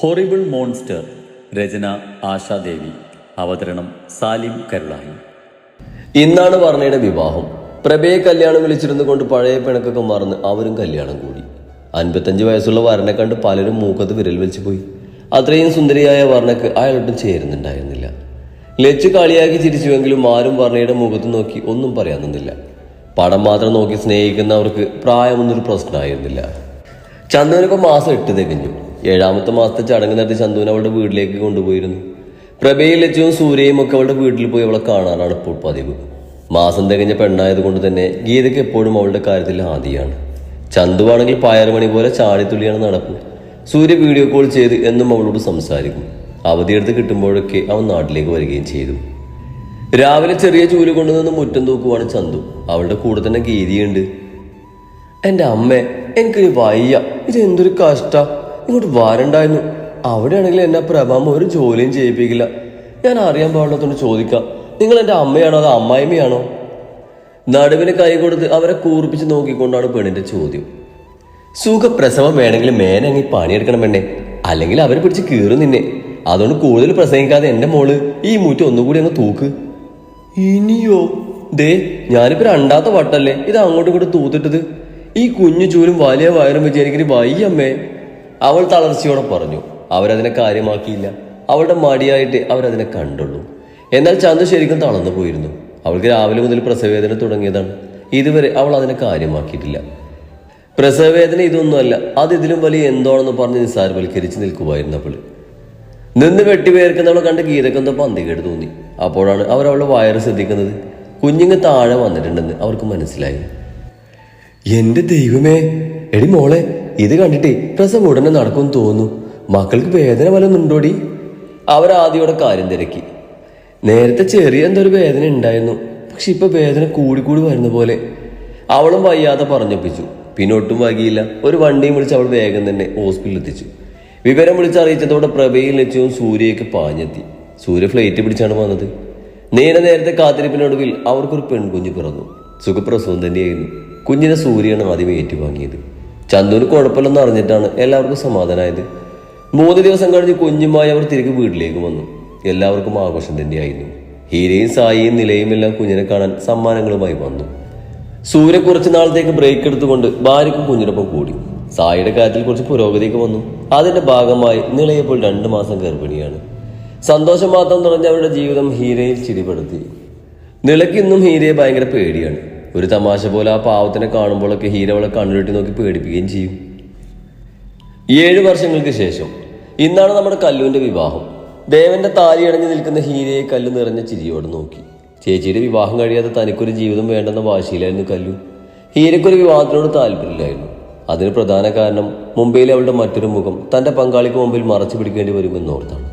Horrible monster. രചന ആശാദേവി. അവതരണം സാലിം കരുളായി. ഇന്നാണ് വർണ്ണയുടെ വിവാഹം. പ്രഭയെ കല്യാണം വിളിച്ചിരുന്നു കൊണ്ട് പഴയ പിണക്കൊക്കെ മറന്ന് അവരും കല്യാണം കൂടി. 55 വയസ്സുള്ള വർണ്ണെ കണ്ട് പലരും മൂക്കത്ത് വിരൽ വെച്ച് പോയി. അത്രയും സുന്ദരിയായ വർണ്ണക്ക് അയാളൊട്ടും ചേരുന്നുണ്ടായിരുന്നില്ല. ലച്ചു കളിയാക്കി ചിരിച്ചുവെങ്കിലും ആരും വർണ്ണയുടെ മുഖത്ത് നോക്കി ഒന്നും പറയാൻ നിന്നില്ല. പടം മാത്രം നോക്കി സ്നേഹിക്കുന്നവർക്ക് പ്രായമൊന്നൊരു പ്രശ്നമായിരുന്നില്ല. ചന്തുവിനിപ്പോൾ മാസം 8 തികഞ്ഞു. 7ാമത്തെ മാസത്തെ ചടങ്ങ് നടത്തി ചന്തുവിനെ അവളുടെ വീട്ടിലേക്ക് കൊണ്ടുപോയിരുന്നു. പ്രഭയും ലച്ചുവും സൂര്യയും ഒക്കെ അവളുടെ വീട്ടിൽ പോയി അവളെ കാണാനാണ് ഇപ്പോൾ പതിവ്. മാസം തികഞ്ഞ പെണ്ണായത് കൊണ്ട് തന്നെ ഗീതയ്ക്ക് എപ്പോഴും അവളുടെ കാര്യത്തിൽ ആദിയാണ്. ചന്തുവാണെങ്കിൽ പയറുമണി പോലെ ചാടിത്തുള്ളിയാണ് നടപ്പ്. സൂര്യ വീഡിയോ കോൾ ചെയ്ത് എന്നും അവളോട് സംസാരിക്കും. അവധിയെടുത്ത് കിട്ടുമ്പോഴൊക്കെ അവൻ നാട്ടിലേക്ക് വരികയും ചെയ്തു. രാവിലെ ചെറിയ ചൂല് കൊണ്ടുവന്ന് മുറ്റം തൂക്കുവാണ് ചന്തു. അവളുടെ കൂടെ തന്നെ ഗീതിയുണ്ട്. എൻ്റെ അമ്മേ, എനിക്കൊരു വയ്യ, ഇത് എന്തൊരു കഷ്ട, ഇങ്ങോട്ട് വരണ്ടായിരുന്നു. അവിടെയാണെങ്കിൽ എന്നെ പ്രഭാമ ഒരു ജോലിയും ചെയ്യിപ്പിക്കില്ല. ഞാൻ അറിയാൻ പാടില്ലാത്തോണ്ട് ചോദിക്കാം, നിങ്ങൾ എൻ്റെ അമ്മയാണോ അതോ അമ്മായിമ്മയാണോ? നടുവിന് കൈ കൊടുത്ത് അവരെ കൂർപ്പിച്ച് നോക്കിക്കൊണ്ടാണ് പെണ്ണിന്റെ ചോദ്യം. സുഖപ്രസവം വേണമെങ്കിൽ മേനങ്ങി പണിയെടുക്കണം പെണ്ണെ, അല്ലെങ്കിൽ അവരെ പിടിച്ച് കീറും നിന്നെ. അതുകൊണ്ട് കൂടുതൽ പ്രസംഗിക്കാതെ എൻ്റെ മോള് ഈ മുറ്റം ഒന്നുകൂടി അങ്ങ് തൂക്ക്. ഇനിയോ? ദേ, ഞാനിപ്പോ 2ാമത്തെ വട്ടല്ലേ ഇത് അങ്ങോട്ടും ഇങ്ങോട്ട് തൂത്തിട്ടത്. ഈ കുഞ്ഞു ചൂലും വലിയ വയറും വെച്ച് എനിക്കൊരു വയ്യമ്മേ, അവൾ തളർച്ചയോടെ പറഞ്ഞു. അവരതിനെ കാര്യമാക്കിയില്ല. അവളുടെ മടിയായിട്ട് അവരതിനെ കണ്ടുള്ളൂ. എന്നാൽ ചന്തു ശരിക്കും തളർന്നു പോയിരുന്നു. അവൾക്ക് രാവിലെ മുതൽ പ്രസവവേദന തുടങ്ങിയതാണ്. ഇതുവരെ അവൾ അതിനെ കാര്യമാക്കിയിട്ടില്ല. പ്രസവവേദന ഇതൊന്നുമല്ല, അത് ഇതിലും വലിയ എന്താണെന്ന് പറഞ്ഞ് നിസ്സാരവൽക്കരിച്ച് നിൽക്കുമായിരുന്നു. അവൾ നിന്ന് വെട്ടിവേർക്കുന്നവളെ കണ്ട് ഗീതക്കെന്തോ പന്തികേട് തോന്നി. അപ്പോഴാണ് അവർ അവളുടെ വയറ് ശ്രദ്ധിക്കുന്നത്. കുഞ്ഞുങ്ങ് താഴെ വന്നിട്ടുണ്ടെന്ന് അവർക്ക് മനസ്സിലായി. എന്റെ ദൈവമേ, എടി മോളെ, ഇത് കണ്ടിട്ടേ പ്രസവം ഉടനെ നടക്കുമെന്ന് തോന്നുന്നു. മക്കൾക്ക് വേദന വല്ലതുണ്ടോടി? അവരാദ്യയോടെ കാര്യം തിരക്കി. നേരത്തെ ചെറിയ എന്തൊരു വേദന ഉണ്ടായിരുന്നു, പക്ഷെ ഇപ്പൊ വേദന കൂടിക്കൂടി വരുന്ന പോലെ. അവളും വയ്യാതെ പറഞ്ഞൊപ്പിച്ചു. പിന്നെ ഒട്ടും വൈകിയില്ല. ഒരു വണ്ടിയും വിളിച്ച് അവൾ വേഗം തന്നെ ഹോസ്പിറ്റലിൽ എത്തിച്ചു. വിവരം വിളിച്ചറിയിച്ചതോടെ പ്രഭയും ലച്ചുവും സൂര്യയ്ക്ക് പാഞ്ഞെത്തി. സൂര്യ ഫ്ലൈറ്റ് പിടിച്ചാണ് വന്നത്. നേരത്തെ കാത്തിരിപ്പിനൊടുവിൽ അവർക്കൊരു പെൺകുഞ്ഞ് പിറന്നു. സുഖപ്രസവം തന്നെയായിരുന്നു. കുഞ്ഞിനെ സൂര്യയാണ് ആദ്യം ഏറ്റുവാങ്ങിയത്. ചന്തുവിന് കുഴപ്പമില്ലെന്ന് അറിഞ്ഞിട്ടാണ് എല്ലാവർക്കും സമാധാനമായത്. 3 ദിവസം കഴിഞ്ഞ് കുഞ്ഞുമായി അവർ തിരികെ വീട്ടിലേക്ക് വന്നു. എല്ലാവർക്കും ആഘോഷം തന്നെയായിരുന്നു. ഹീരയും സായിയും നിലയും എല്ലാം കുഞ്ഞിനെ കാണാൻ സമ്മാനങ്ങളുമായി വന്നു. സൂര്യ കുറച്ചു നാളത്തേക്ക് ബ്രേക്ക് എടുത്തുകൊണ്ട് ഭാര്യയ്ക്കും കുഞ്ഞിനൊപ്പം കൂടി. സായിയുടെ കാര്യത്തിൽ കുറച്ച് പുരോഗതിയൊക്കെ വന്നു. അതിന്റെ ഭാഗമായി നിലയപ്പോൾ 2 മാസം ഗർഭിണിയാണ്. സന്തോഷം മാത്രം നിറഞ്ഞ അവരുടെ ജീവിതം ഹീരയിൽ ചിരിപ്പെടുത്തി. നിലയ്ക്ക് ഇന്നും ഹീരയെ ഭയങ്കര പേടിയാണ്. ഒരു തമാശ പോലെ ആ പാവത്തിനെ കാണുമ്പോഴൊക്കെ ഹീര അവളെ കണ്ണുരുട്ടി നോക്കി പേടിപ്പിക്കുകയും ചെയ്യും. 7 വർഷങ്ങൾക്ക് ശേഷം ഇന്നാണ് നമ്മുടെ കല്ലുവിന്റെ വിവാഹം. ദേവന്റെ താലി അടഞ്ഞു നിൽക്കുന്ന ഹീരയെ കല്ലു നിറഞ്ഞ ചിരിയോടെ നോക്കി. ചേച്ചിയുടെ വിവാഹം കഴിയാതെ തനിക്കൊരു ജീവിതം വേണ്ടെന്ന വാശിയിലായിരുന്നു കല്ലു. ഹീരയ്ക്കൊരു വിവാഹത്തിനോട് താല്പര്യമില്ലായിരുന്നു. അതിന് പ്രധാന കാരണം മുംബൈയിലെ അവളുടെ മറ്റൊരു മുഖം തന്റെ പങ്കാളിക്ക് മുമ്പിൽ മറച്ചു പിടിക്കേണ്ടി വരുമെന്നോർത്താണ്.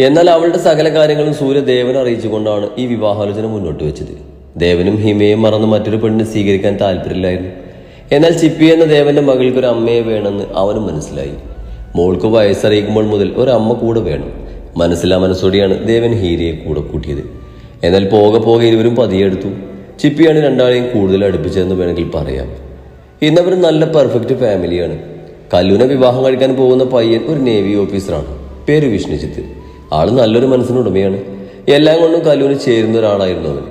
എന്നാൽ അവളുടെ സകല കാര്യങ്ങളും സൂര്യ ദേവനെ അറിയിച്ചുകൊണ്ടാണ് ഈ വിവാഹാലോചന മുന്നോട്ട് വെച്ചത്. ദേവനും ഹിമയും മറന്ന് മറ്റൊരു പെണ്ണിനെ സ്വീകരിക്കാൻ താല്പര്യമില്ലായിരുന്നു. എന്നാൽ ചിപ്പി എന്ന ദേവന്റെ മകൾക്ക് ഒരു അമ്മയെ വേണമെന്ന് അവനും മനസ്സിലായി. മോൾക്ക് വയസ്സറിയിക്കുമ്പോൾ മുതൽ ഒരമ്മ കൂടെ വേണം. മനസ്സോടെയാണ് ദേവൻ ഹീരയെ കൂടെ കൂട്ടിയത്. എന്നാൽ പോകെ ഇരുവരും പതിയെടുത്തു. ചിപ്പിയാണ് രണ്ടാളെയും കൂടുതൽ അടുപ്പിച്ചതെന്ന് വേണമെങ്കിൽ പറയാം. ഇന്നവർ നല്ല പെർഫെക്റ്റ് ഫാമിലിയാണ്. കല്ലുവിനെ വിവാഹം കഴിക്കാൻ പോകുന്ന പയ്യൻ ഒരു നേവി ഓഫീസറാണ്. പേര് വിഷ്ണുജിത്ത്. ആള് നല്ലൊരു മനസ്സിനുടമയാണ്. എല്ലാം കൊണ്ടും കല്ലുവിന് ചേരുന്ന ഒരാളായിരുന്നു അവൻ.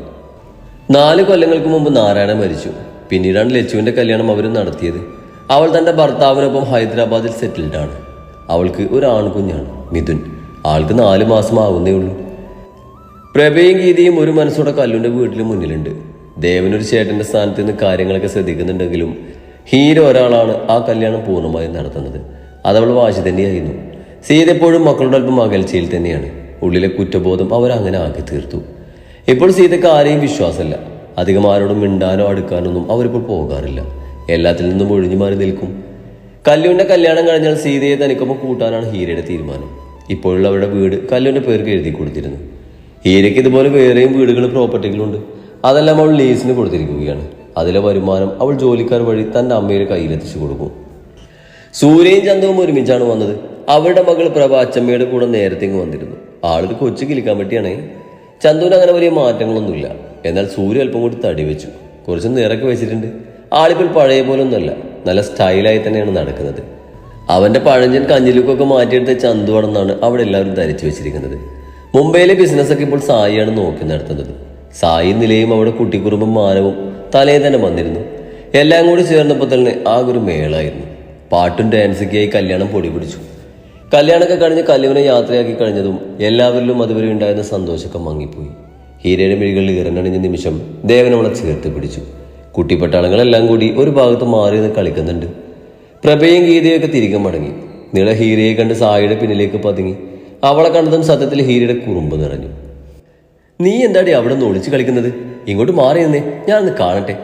4 കൊല്ലങ്ങൾക്ക് മുമ്പ് നാരായണൻ മരിച്ചു. പിന്നീടാണ് ലച്ചുവിന്റെ കല്യാണം അവർ നടത്തിയത്. അവൾ തന്റെ ഭർത്താവിനൊപ്പം ഹൈദരാബാദിൽ സെറ്റിൽഡാണ്. അവൾക്ക് ഒരു ആൺകുഞ്ഞാണ്, മിഥുൻ. ആൾക്ക് 4 മാസം ആവുന്നേ ഉള്ളൂ. പ്രഭയും ഗീതയും ഒരു മനസ്സോടെ കല്ലുവിന്റെ വീട്ടിൽ മുന്നിലുണ്ട്. ദേവനൊരു ചേട്ടന്റെ സ്ഥാനത്ത് നിന്ന് കാര്യങ്ങളൊക്കെ ശ്രദ്ധിക്കുന്നുണ്ടെങ്കിലും ഹീര ഒരാളാണ് ആ കല്യാണം പൂർണ്ണമായും നടത്തുന്നത്. അതവൾ വാശി തന്നെയായിരുന്നു. സീത എപ്പോഴും മക്കളുടെ അല്പം അകൽച്ചയിൽ തന്നെയാണ്. ഉള്ളിലെ കുറ്റബോധം അവരങ്ങനെ ആക്കി തീർത്തു. ഇപ്പോൾ സീതയ്ക്ക് ആരെയും വിശ്വാസമല്ല. അധികം ആരോടും മിണ്ടാനോ അടുക്കാനൊന്നും അവരിപ്പോൾ പോകാറില്ല. എല്ലാത്തിൽ നിന്നും ഒഴിഞ്ഞു മാറി നിൽക്കും. കല്ലുവിന്റെ കല്യാണം കഴിഞ്ഞാൽ സീതയെ തനിക്കൊപ്പം കൂട്ടാനാണ് ഹീരയുടെ തീരുമാനം. ഇപ്പോഴുള്ള അവരുടെ വീട് കല്ലുവിന്റെ പേർക്ക് എഴുതി കൊടുത്തിരുന്നു. ഹീരയ്ക്ക് ഇതുപോലെ വേറെയും വീടുകളും പ്രോപ്പർട്ടികളുണ്ട്. അതെല്ലാം അവൾ ലീസിന് കൊടുത്തിരിക്കുകയാണ്. അതിലെ വരുമാനം അവൾ ജോലിക്കാർ വഴി തന്റെ അമ്മയുടെ കയ്യിലെത്തിച്ചു കൊടുക്കും. സൂര്യയും ചന്തുവും ഒരുമിച്ചാണ് വന്നത്. അവരുടെ മകൾ പ്രഭ അച്ചമ്മയുടെ കൂടെ നേരത്തെ വന്നിരുന്നു. ആളൊരു കൊച്ചു കിളിക്കാൻ പറ്റിയാണേ. ചന്തുവിന് അങ്ങനെ വലിയ മാറ്റങ്ങളൊന്നുമില്ല. എന്നാൽ സൂര്യ അല്പം കൂടി തടി വെച്ചു. കുറച്ച് നിറക്കി വെച്ചിട്ടുണ്ട്. ആളിപ്പോൾ പഴയ പോലെ ഒന്നുമല്ല. നല്ല സ്റ്റൈലായി തന്നെയാണ് നടക്കുന്നത്. അവന്റെ പഴഞ്ചൻ കഞ്ഞിലുക്കൊക്കെ മാറ്റിയെടുത്ത ചന്തുവാണെന്നാണ് അവിടെ എല്ലാവരും ധരിച്ചു വെച്ചിരിക്കുന്നത്. മുംബൈയിലെ ബിസിനസ്സൊക്കെ ഇപ്പോൾ സായിയാണ് നോക്കി നടത്തുന്നത്. സായി നിലയും അവിടെ കുട്ടിക്കുറുമ്പും മാനവും തലേ തന്നെ വന്നിരുന്നു. എല്ലാം കൂടി ചേർന്നപ്പോൾ തന്നെ ആകെ ഒരു മേളായിരുന്നു. പാട്ടും ഡാൻസൊക്കെയായി കല്യാണം പൊടി പിടിച്ചു. കല്യാണമൊക്കെ കഴിഞ്ഞ് കല്ലുവിനെ യാത്രയാക്കി കഴിഞ്ഞതും എല്ലാവരിലും അതുവരെ ഉണ്ടായിരുന്ന സന്തോഷമൊക്കെ മങ്ങിപ്പോയി. ഹീരയുടെ മിഴികളിൽ ഇറങ്ങണിഞ്ഞ നിമിഷം ദേവൻ അവളെ ചേർത്ത് പിടിച്ചു. കുട്ടിപ്പട്ടാളങ്ങളെല്ലാം കൂടി ഒരു ഭാഗത്ത് മാറി നിന്ന് കളിക്കുന്നുണ്ട്. പ്രഭയും ഗീതയൊക്കെ തിരികെ മടങ്ങി. നിള ഹീരയെ കണ്ട് സായിയുടെ പിന്നിലേക്ക് പതുങ്ങി. അവളെ കണ്ടതും സത്യത്തിൽ ഹീരയുടെ കുറുമ്പ് നിറഞ്ഞു. നീ എന്താടി അവിടെ നിന്ന് ഒളിച്ച് കളിക്കുന്നത്? ഇങ്ങോട്ട് മാറി നിന്നേ, ഞാനൊന്ന് കാണട്ടെ.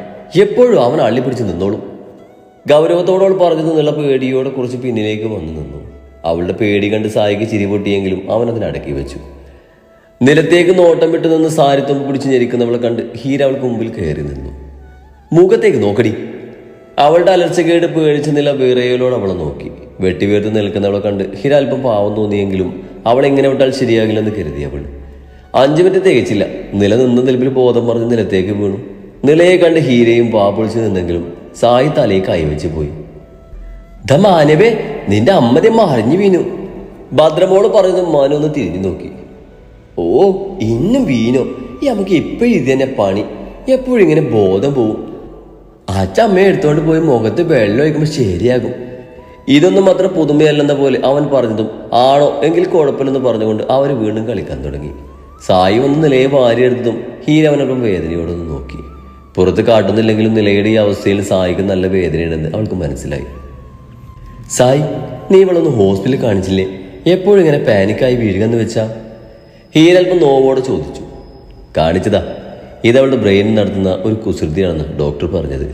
എപ്പോഴും അവൻ അള്ളി പിടിച്ച് നിന്നോളും. ഗൗരവത്തോടെ അവൾ പറഞ്ഞത് നിള പേടിയോടെ കുറച്ച് പിന്നിലേക്ക് വന്നു നിന്നു. അവളുടെ പേടി കണ്ട് സായിക്ക് ചിരി പൊട്ടിയെങ്കിലും അവൻ അതിനടക്കി വെച്ചു. നിലത്തേക്ക് നോട്ടം വിട്ടു നിന്ന് സാരിത്തുമ്പ് പിടിച്ച് ഞെരിക്കുന്നവളെ കണ്ട് ഹീര അവൾക്ക് മുമ്പിൽ കയറി നിന്നു. മുഖത്തേക്ക് നോക്കടി. അവളുടെ അലർച്ചക്കേട് പേടിച്ച് നില വിറയലോട് അവളെ നോക്കി. വെട്ടിവേർത്ത് നിൽക്കുന്നവളെ കണ്ട് ഹീര അല്പം പാവം തോന്നിയെങ്കിലും അവളെ എങ്ങനെ വിട്ടാൽ ശരിയാകില്ലെന്ന് കരുതി അവൾ. 5 മിനിറ്റ് തികച്ചില്ല. നില നിന്ന നിലപ്പിൽ ബോധം പറഞ്ഞ് നിലത്തേക്ക് വീണു. നിലയെ കണ്ട് ഹീരയും പാപ്പൊളിച്ച് നിന്നെങ്കിലും സായി തലയെ കൈവച്ച് പോയി. മാനവേ, നിന്റെ അമ്മതെ മറിഞ്ഞു വീണു. ഭദ്രമോള് പറഞ്ഞതും മാനു ഒന്ന് തിരിഞ്ഞു നോക്കി. ഓ, ഇന്നും വീണോ? ഈ നമുക്ക് എപ്പോഴും ഇത് തന്നെ പണി. എപ്പോഴും ഇങ്ങനെ ബോധം പോവും. അച്ഛമ്മയെ എടുത്തോണ്ട് പോയി മുഖത്ത് വെള്ളം ഒഴിക്കുമ്പോൾ ശരിയാകും. ഇതൊന്നും അത്ര പുതുമയല്ലെന്ന പോലെ അവൻ പറഞ്ഞതും ആണോ എങ്കിൽ കുഴപ്പമില്ലെന്ന് പറഞ്ഞുകൊണ്ട് അവർ വീണ്ടും കളിക്കാൻ തുടങ്ങി. സായി വന്ന് നിലയെ വാരിയെടുത്തതും ഹീര അവനൊപ്പം വേദനയോടൊന്ന് നോക്കി. പുറത്ത് കാട്ടുന്നില്ലെങ്കിലും നിലയുടെ ഈ അവസ്ഥയിൽ സായിക്ക് നല്ല വേദനയുണ്ടെന്ന് അവൾക്ക് മനസ്സിലായി. സായി, നീ ഇവളൊന്ന് ഹോസ്പിറ്റലിൽ കാണിച്ചില്ലേ? എപ്പോഴും ഇങ്ങനെ പാനിക്കായി വീഴുകയെന്ന് വെച്ചാ? ഹീര അല്പം നോവോടെ ചോദിച്ചു. കാണിച്ചതാ. ഇതവളുടെ ബ്രെയിനിൽ നടത്തുന്ന ഒരു കുസൃതിയാണെന്ന് ഡോക്ടർ പറഞ്ഞത്.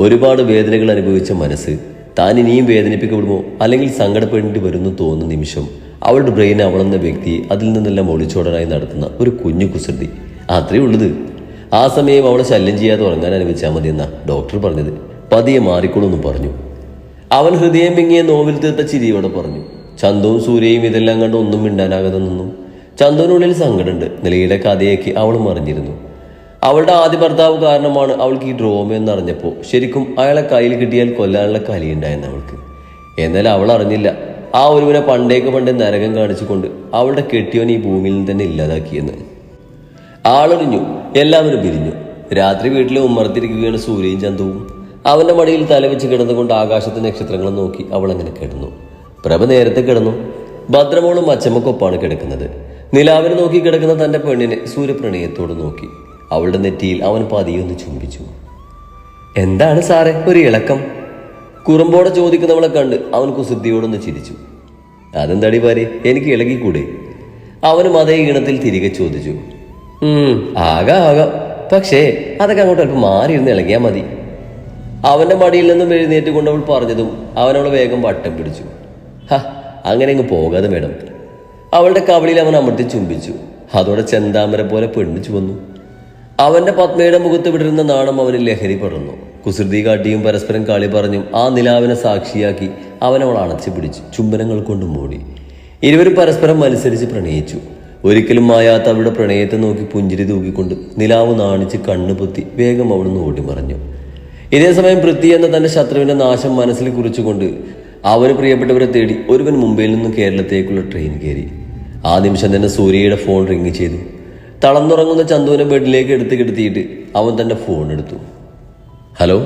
ഒരുപാട് വേദനകൾ അനുഭവിച്ച മനസ്സ് താൻ ഇനിയും വേദനിപ്പിക്കപ്പെടുമോ അല്ലെങ്കിൽ സങ്കടപ്പെടേണ്ടി വരുന്നു തോന്നുന്ന നിമിഷം അവളുടെ ബ്രെയിൻ അവളെന്ന വ്യക്തിയെ അതിൽ നിന്നെല്ലാം ഒളിച്ചോടാനായി നടത്തുന്ന ഒരു കുഞ്ഞു കുസൃതി. അത്രേ ഉള്ളത്. ആ സമയം അവളെ ശല്യം ചെയ്യാതെ ഉറങ്ങാൻ അനുവദിച്ചാൽ മതി എന്നാ ഡോക്ടർ പറഞ്ഞത്. പതിയെ മാറിക്കോളൂന്ന് പറഞ്ഞു. അവൻ ഹൃദയം വിങ്ങിയ നോവിൽ തീർത്ത ചിരിയോടെ പറഞ്ഞു. ചന്തുവും സൂര്യയും ഇതെല്ലാം കണ്ട് ഒന്നും മിണ്ടാനാകാതെ നിന്നു. ചന്തുവിനുള്ളിൽ സങ്കടമുണ്ട്. നിലയുടെ കഥയൊക്കെ അവൾ മറിഞ്ഞിരുന്നു. അവളുടെ ആദ്യ ഭർത്താവ് കാരണമാണ് അവൾക്ക് ഈ ഡ്രോമ എന്നറിഞ്ഞപ്പോൾ ശരിക്കും അയാളെ കയ്യിൽ കിട്ടിയാൽ കൊല്ലാനുള്ള കലിയുണ്ടായെന്ന് അവൾക്ക്. എന്നാൽ അവൾ അറിഞ്ഞില്ല ആ ഒരുവനെ പണ്ടേ നരകം കാണിച്ചുകൊണ്ട് അവളുടെ കെട്ടിയോൻ ഈ ഭൂമിയിൽ നിന്ന് തന്നെ ഇല്ലാതാക്കിയെന്ന്. ആളൊരിഞ്ഞു. എല്ലാവരും പിരിഞ്ഞു. രാത്രി വീട്ടിലെ ഉമ്മറത്തിരിക്കുകയാണ് സൂര്യയും ചന്തുവും. അവന്റെ മടിയിൽ തലവെച്ച് കിടന്നുകൊണ്ട് ആകാശത്തെ നക്ഷത്രങ്ങളെ നോക്കി അവൾ അങ്ങനെ കിടന്നു. പ്രഭ നേരത്തെ കിടന്നു. ഭദ്രമോളും അച്ചമ്മക്കൊപ്പാണ് കിടക്കുന്നത്. നിലാവിനെ നോക്കി കിടക്കുന്ന തന്റെ പെണ്ണിനെ സൂര്യപ്രണയത്തോട് നോക്കി. അവളുടെ നെറ്റിയിൽ അവൻ പതിയൊന്ന് ചുംബിച്ചു. എന്താണ് സാറേ ഒരു ഇളക്കം? കുറുമ്പോടെ ചോദിക്കുന്നവളെ കണ്ട് അവൻ കുസൃതിയോടൊന്ന് ചിരിച്ചു. അതെന്താടി ഭാര്യ, എനിക്ക് ഇളകിക്കൂടെ? അവനും അതേ ഈണത്തിൽ തിരികെ ചോദിച്ചു. ആകാം, പക്ഷേ അതൊക്കെ അങ്ങോട്ട് അല്പം മാറിയിരുന്ന് ഇളകിയാൽ മതി. അവന്റെ മടിയിൽ നിന്നും എഴുന്നേറ്റ് കൊണ്ട് അവൾ പറഞ്ഞതും അവനവളെ വേഗം വട്ടം പിടിച്ചു. അങ്ങനെ അങ്ങ് പോകാതെ മേഡം. അവളുടെ കവളിൽ അവൻ അമർത്തി ചുംബിച്ചു. അതോടെ ചെന്താമര പോലെ പെണ്ണിച്ചു വന്നു. അവന്റെ പത്മയുടെ മുഖത്ത് വിടരുന്ന നാണം അവന് ലഹരി പടർന്നു. കുസൃതി കാട്ടിയും പരസ്പരം കളി പറഞ്ഞും ആ നിലാവിനെ സാക്ഷിയാക്കി അവനവൾ അണച്ചു പിടിച്ചു ചുംബനങ്ങൾ കൊണ്ട് മൂടി. ഇരുവരും പരസ്പരം മത്സരിച്ച് പ്രണയിച്ചു. ഒരിക്കലും മായാത്ത അവളുടെ പ്രണയത്തെ നോക്കി പുഞ്ചിരി തൂക്കിക്കൊണ്ട് നിലാവ് നാണിച്ച് കണ്ണുപൊത്തി വേഗം അവിടുന്ന് ഓടിമറഞ്ഞു. ഇതേസമയം പൃഥ്വി എന്ന തന്റെ ശത്രുവിന്റെ നാശം മനസ്സിൽ കുറിച്ചുകൊണ്ട് അവന് പ്രിയപ്പെട്ടവരെ തേടി ഒരുവൻ മുംബൈയിൽ നിന്നും കേരളത്തേക്കുള്ള ട്രെയിൻ കയറി. ആ നിമിഷം തന്നെ സൂര്യയുടെ ഫോൺ റിങ് ചെയ്തു. തളർന്നുറങ്ങുന്ന ചന്തുവിനെ ബെഡിലേക്ക് എടുത്ത് കിടത്തിയിട്ട് അവൻ തന്റെ ഫോൺ എടുത്തു. ഹലോ.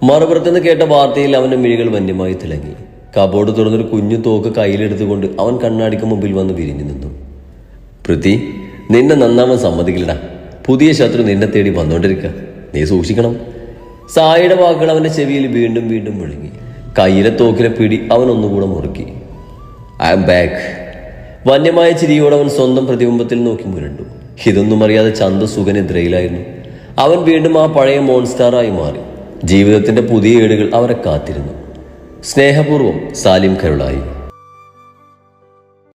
മറുപുറത്തുനിന്ന് കേട്ട വാർത്തയിൽ അവന്റെ മിഴികൾ വന്യമായി തിളങ്ങി. കബോർഡ് തുറന്നൊരു കുഞ്ഞു തോക്ക് കയ്യിലെടുത്തുകൊണ്ട് അവൻ കണ്ണാടിക്ക് മുമ്പിൽ വന്ന് വിരിഞ്ഞു നിന്നു. പൃഥ്വി, നിന്നെ നന്നാവാൻ സമ്മതിക്കില്ലടാ. പുതിയ ശത്രു നിന്നെ തേടി വന്നോണ്ടിരിക്കുക. നീ സൂക്ഷിക്കണം. സായിയുടെ വാക്കുകൾ അവന്റെ ചെവിയിൽ വീണ്ടും വീണ്ടും മുഴങ്ങി. കയ്യിലെ തോക്കിലെ പിടി അവൻ ഒന്നുകൂടെ മുറുക്കി. I am back. വന്യമായ ചിരിയോടെ അവൻ സ്വന്തം പ്രതിബിംബത്തിൽ നോക്കി മുരണ്ടു. ഇതൊന്നും അറിയാതെ ചന്തു സുഖനിദ്രയിലായിരുന്നു. അവൻ വീണ്ടും ആ പഴയ മോൺസ്റ്റാറായി മാറി. ജീവിതത്തിന്റെ പുതിയ ഏടുകൾ അവരെ കാത്തിരുന്നു. സ്നേഹപൂർവ്വം സാലിം കരുളായി.